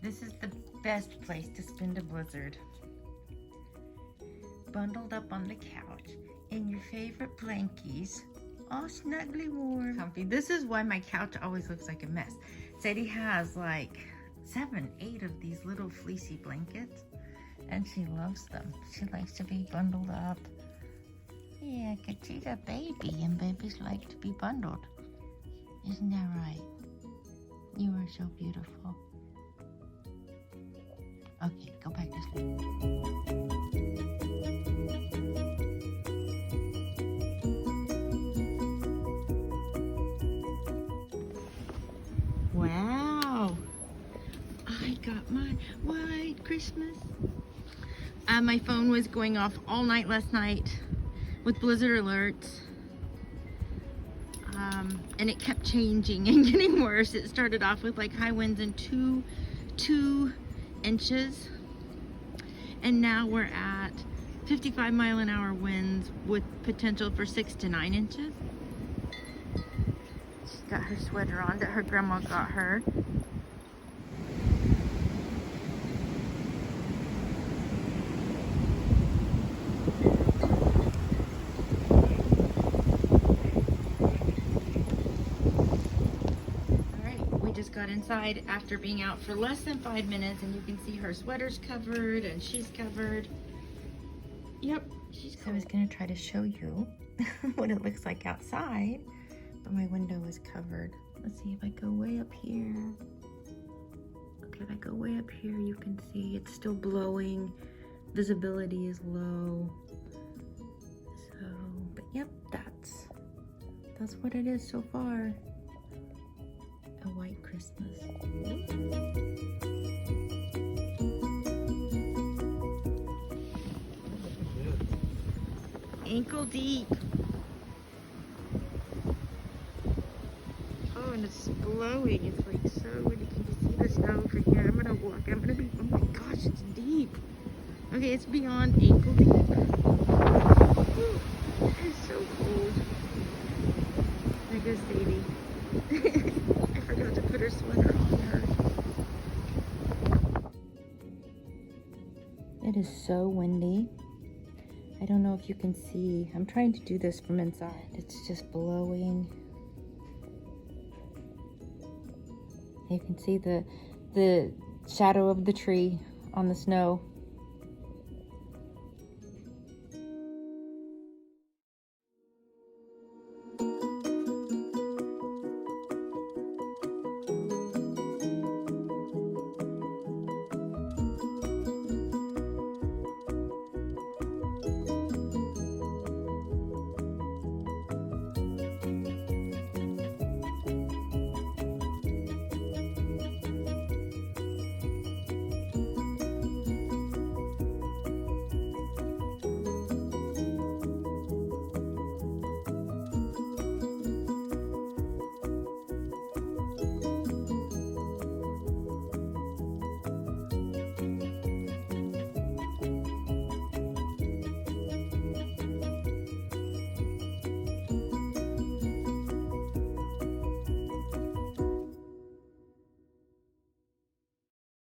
This is the best place to spend a blizzard. Bundled up on the couch in your favorite blankies, all snugly warm. Comfy. This is why my couch always looks like a mess. Sadie has like 7, 8 of these little fleecy blankets, and she loves them. She likes to be bundled up. Yeah, 'cause she's a baby, and babies like to be bundled. Isn't that right? You are so beautiful. Okay, go back to sleep. Wow, I got my white Christmas. My phone was going off all night last night with blizzard alerts. And it kept changing and getting worse. It started off with like high winds and 2 inches. And now we're at 55-mile-an-hour winds with potential for 6 to 9 inches. She's got her sweater on that her grandma got her. Just got inside after being out for less than 5 minutes, and you can see her sweater's covered and she's covered. Yep, she's covered. I was gonna try to show you what it looks like outside, but my window is covered. Let's see if I go way up here. Okay, if I go way up here, you can see it's still blowing. Visibility is low. So, but yep, that's what it is so far. A white Christmas. Ankle deep. Oh, and it's blowing. It's like so windy. Can you see the snow over here? I'm gonna walk. Oh my gosh, it's deep. Okay, it's beyond ankle deep. Whew, it's so cold. There goes Sadie. I forgot to put her sweater on her. It is so windy. I don't know if you can see. I'm trying to do this from inside. It's just blowing. You can see the shadow of the tree on the snow.